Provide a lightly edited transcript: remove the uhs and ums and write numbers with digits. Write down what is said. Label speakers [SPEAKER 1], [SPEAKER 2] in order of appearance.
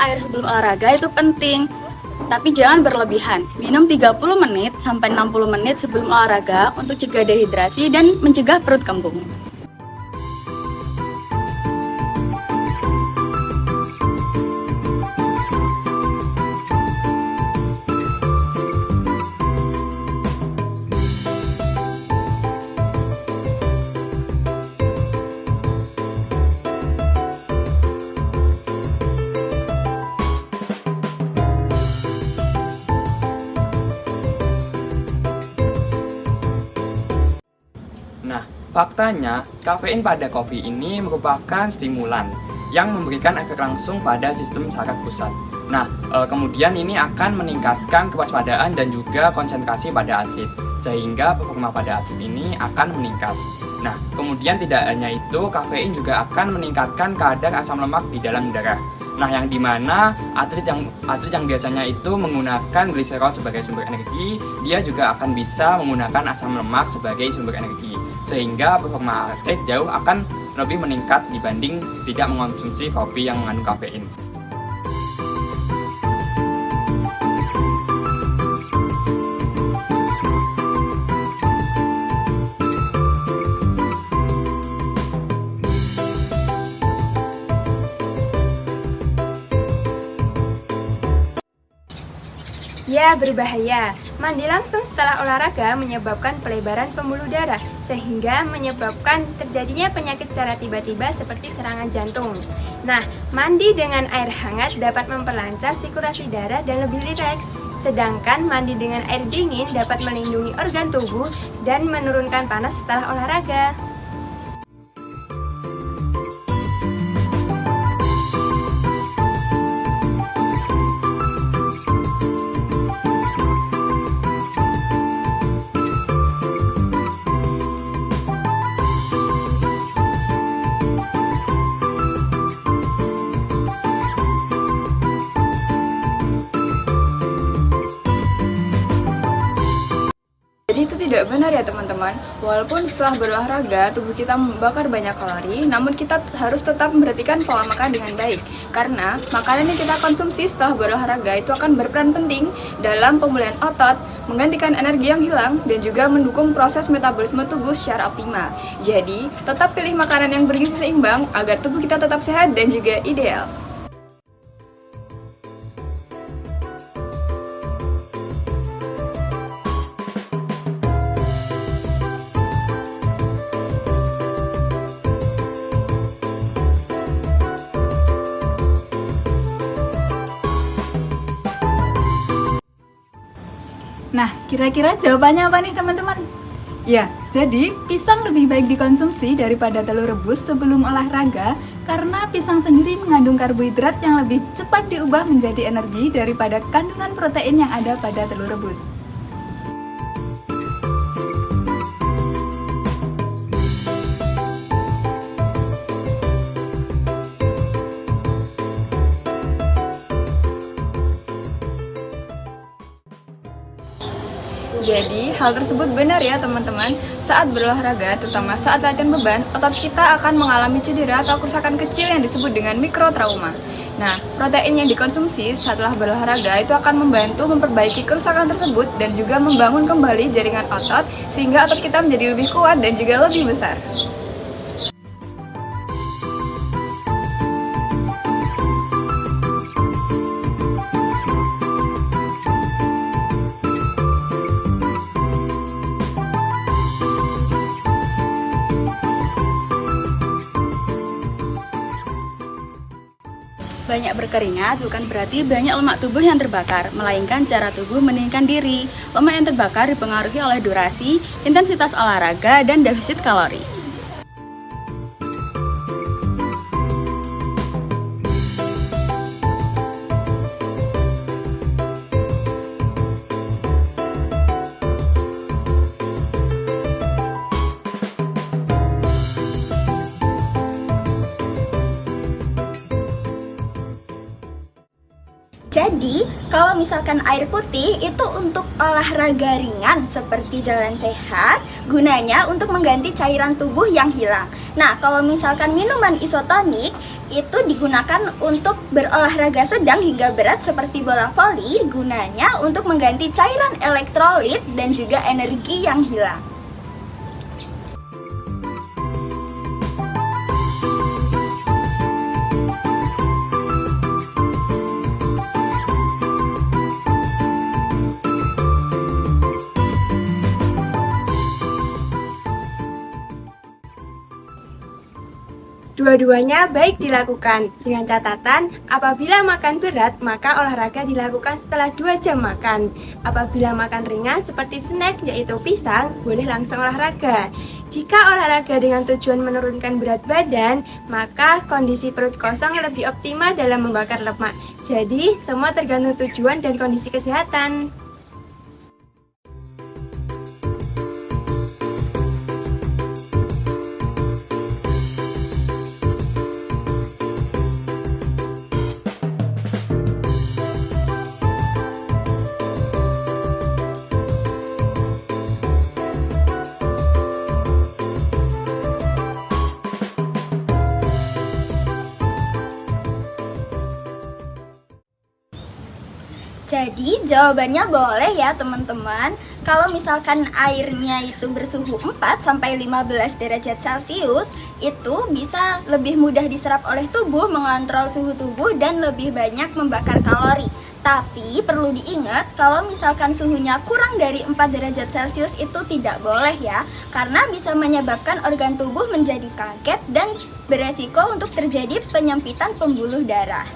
[SPEAKER 1] air sebelum olahraga itu penting, tapi jangan berlebihan. Minum 30 menit sampai 60 menit sebelum olahraga untuk cegah dehidrasi dan mencegah perut kembung.
[SPEAKER 2] Nah, faktanya, kafein pada kopi ini merupakan stimulan yang memberikan efek langsung pada sistem saraf pusat. Nah, kemudian ini akan meningkatkan kewaspadaan dan juga konsentrasi pada atlet, sehingga performa pada atlet ini akan meningkat. Nah, kemudian tidak hanya itu, kafein juga akan meningkatkan kadar asam lemak di dalam darah. Nah, yang dimana atlet yang biasanya itu menggunakan gliserol sebagai sumber energi, dia juga akan bisa menggunakan asam lemak sebagai sumber energi, sehingga performa atlet jauh akan lebih meningkat dibanding tidak mengonsumsi kopi yang mengandung kafein.
[SPEAKER 3] Ya, berbahaya. Mandi langsung setelah olahraga menyebabkan pelebaran pembuluh darah, sehingga menyebabkan terjadinya penyakit secara tiba-tiba seperti serangan jantung. Nah, mandi dengan air hangat dapat memperlancar sirkulasi darah dan lebih rileks. Sedangkan mandi dengan air dingin dapat melindungi organ tubuh dan menurunkan panas setelah olahraga.
[SPEAKER 1] Jadi itu tidak benar ya teman-teman. Walaupun setelah berolahraga tubuh kita membakar banyak kalori, namun kita harus tetap memperhatikan pola makan dengan baik. Karena makanan yang kita konsumsi setelah berolahraga itu akan berperan penting dalam pemulihan otot, menggantikan energi yang hilang, dan juga mendukung proses metabolisme tubuh secara optimal. Jadi, tetap pilih makanan yang bergizi seimbang agar tubuh kita tetap sehat dan juga ideal.
[SPEAKER 4] Nah, kira-kira jawabannya apa nih teman-teman? Ya, jadi pisang lebih baik dikonsumsi daripada telur rebus sebelum olahraga karena pisang sendiri mengandung karbohidrat yang lebih cepat diubah menjadi energi daripada kandungan protein yang ada pada telur rebus.
[SPEAKER 1] Jadi, hal tersebut benar ya teman-teman. Saat berolahraga, terutama saat latihan beban, otot kita akan mengalami cedera atau kerusakan kecil yang disebut dengan mikrotrauma. Nah, protein yang dikonsumsi setelah berolahraga itu akan membantu memperbaiki kerusakan tersebut dan juga membangun kembali jaringan otot sehingga otot kita menjadi lebih kuat dan juga lebih besar.
[SPEAKER 5] Banyak berkeringat bukan berarti banyak lemak tubuh yang terbakar, melainkan cara tubuh meninggikan diri. Lemak yang terbakar dipengaruhi oleh durasi, intensitas olahraga, dan defisit kalori.
[SPEAKER 3] Jadi, kalau misalkan air putih itu untuk olahraga ringan seperti jalan sehat, gunanya untuk mengganti cairan tubuh yang hilang. Nah, kalau misalkan minuman isotonik
[SPEAKER 6] itu digunakan untuk berolahraga sedang hingga berat seperti bola voli, gunanya untuk mengganti cairan elektrolit dan juga energi yang hilang.
[SPEAKER 3] Dua-duanya baik dilakukan, dengan catatan apabila makan berat maka olahraga dilakukan setelah 2 jam makan. Apabila makan ringan seperti snack yaitu pisang, boleh langsung olahraga. Jika olahraga dengan tujuan menurunkan berat badan, maka kondisi perut kosong lebih optimal dalam membakar lemak. Jadi, semua tergantung tujuan dan kondisi kesehatan.
[SPEAKER 6] Jadi jawabannya boleh ya teman-teman. Kalau misalkan airnya itu bersuhu 4-15 derajat Celcius, itu bisa lebih mudah diserap oleh tubuh, mengontrol suhu tubuh dan lebih banyak membakar kalori. Tapi perlu diingat kalau misalkan suhunya kurang dari 4 derajat Celcius itu tidak boleh ya, karena bisa menyebabkan organ tubuh menjadi kaget dan beresiko untuk terjadi penyempitan pembuluh darah.